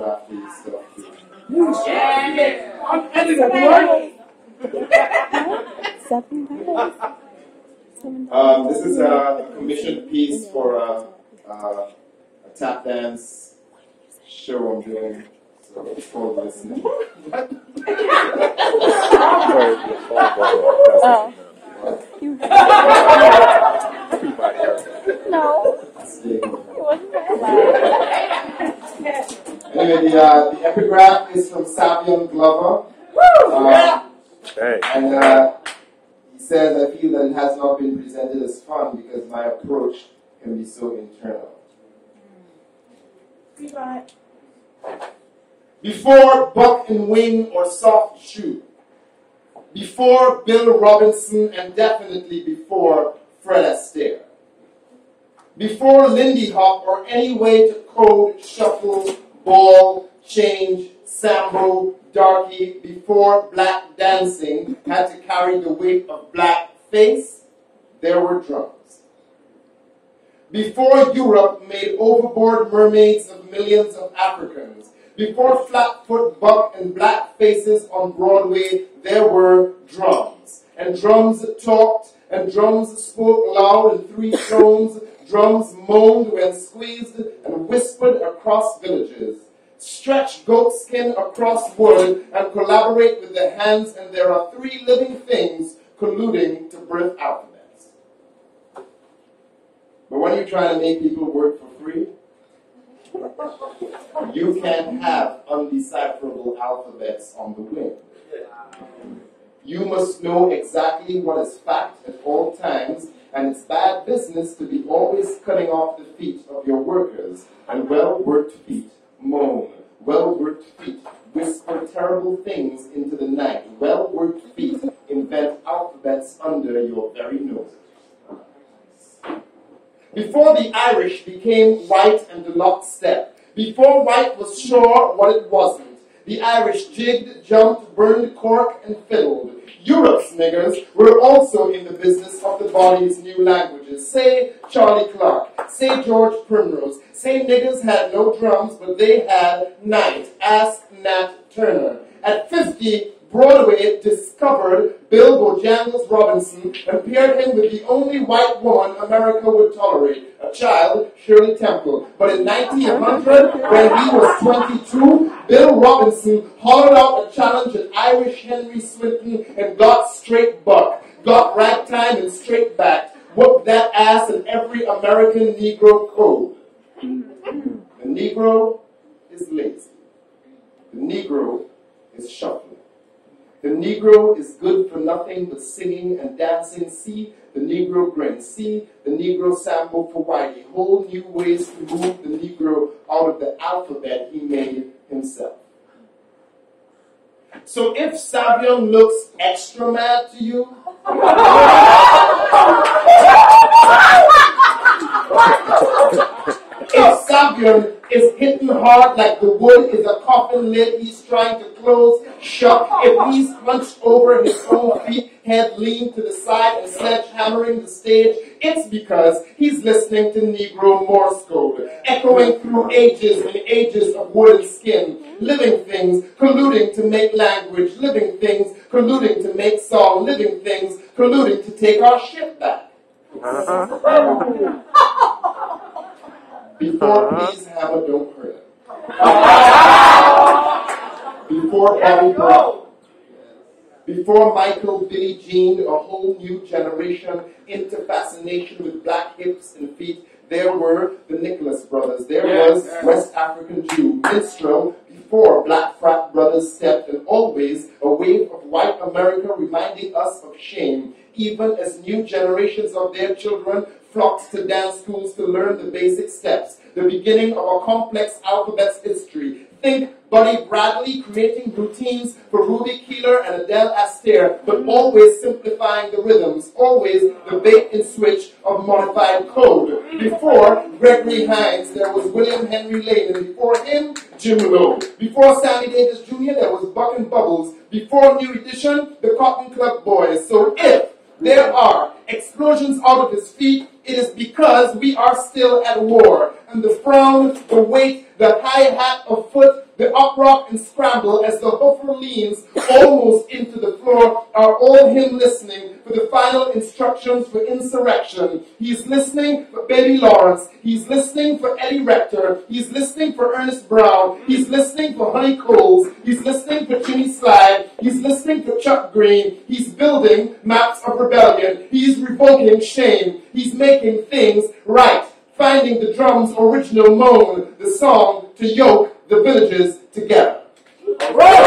crafty stuff. This is a commissioned piece for a tap dance show I'm doing. So it's called Listening. No. Anyway, the epigraph is from Savion Glover. And he says, I feel that it has not been presented as fun because my approach can be so internal. Before Buck and Wing or Soft Shoe, before Bill Robinson, and definitely before Fred Astaire, before Lindy Hop or any way to code, shuffle, ball, change, sambo, darky, before black dancing had to carry the weight of black face, there were drums. Before Europe made overboard mermaids of millions of Africans, before Flatfoot Buck and black faces on Broadway, there were drums. And drums talked, and drums spoke loud in three tones. Drums moaned when squeezed and whispered across villages. Stretch goatskin across wood and collaborate with their hands, and there are three living things colluding to birth alphabets. But when you're trying to make people work for free, you can't have undecipherable alphabets on the wind. You must know exactly what is fact at all times, and it's bad business to be always cutting off the feet of your workers, and well-worked feet moan. Well-worked feet whisper terrible things into the night. Well-worked feet invent alphabets under your very noses. Before the Irish became white and the lockstep, before white was sure what it wasn't, the Irish jigged, jumped, burned cork, and fiddled. Europe's niggers were also in the business of the body's new languages. Say Charlie Clark, say George Primrose, say niggers had no drums, but they had night. Ask Nat Turner. At 50, Broadway discovered Bill Bojangles Robinson and paired him with the only white woman America would tolerate, a child, Shirley Temple. But in 1900, when he was 22, Bill Robinson hollowed out a challenge at Irish Henry Swinton and got straight buck, got ragtime and straight back, whooped that ass in every American Negro code. The Negro is lazy. The Negro is shuffling. The Negro is good for nothing but singing and dancing. See the Negro grin. See the Negro sample for Whitey. Whole new ways to move the Negro out of the alphabet he made himself. So if Savion looks extra mad to you, if Savion is hitting hard like the wood is a coffin lid he's trying to close shut, if he's hunched over his own feet, head leaned to the side and sledgehammering the stage, it's because he's listening to Negro Morse code, echoing through ages and ages of wood and skin, living things colluding to make language, living things colluding to make song, living things colluding to take our shit back. Before Please Hammer Don't Hurt Him. Before Bobby Brown. Before Michael Billie Jean, a whole new generation into fascination with black hips and feet, there were the Nicholas brothers. There was West African Jew, minstrel, before black frat brothers stepped, and always a wave of white America reminding us of shame, even as new generations of their children flocked to dance schools to learn the basic steps, the beginning of a complex alphabet's history. Think Buddy Bradley creating routines for Ruby Keeler and Adele Astaire, but always simplifying the rhythms, always the bait and switch of modified code. Before Gregory Hines, there was William Henry Lane, and before him, Jim Lowe. Before Sammy Davis Jr., there was Buck and Bubbles. Before New Edition, the Cotton Club Boys. So if There are explosions out of his feet. It is because we are still at war. And the frown, the weight, the high hat of foot, the uprock and scramble as the hoofer leans almost into the floor are all him listening for the final instructions for insurrection. He's listening for Baby Lawrence. He's listening for Eddie Rector. He's listening for Ernest Brown. He's listening for Honey Coles. He's listening for Jimmy Slide. He's listening for Chuck Green. He's building maps of rebellion. He's revoking shame. He's making things right. Finding the drum's original moan, the song to yoke the villages together. All right.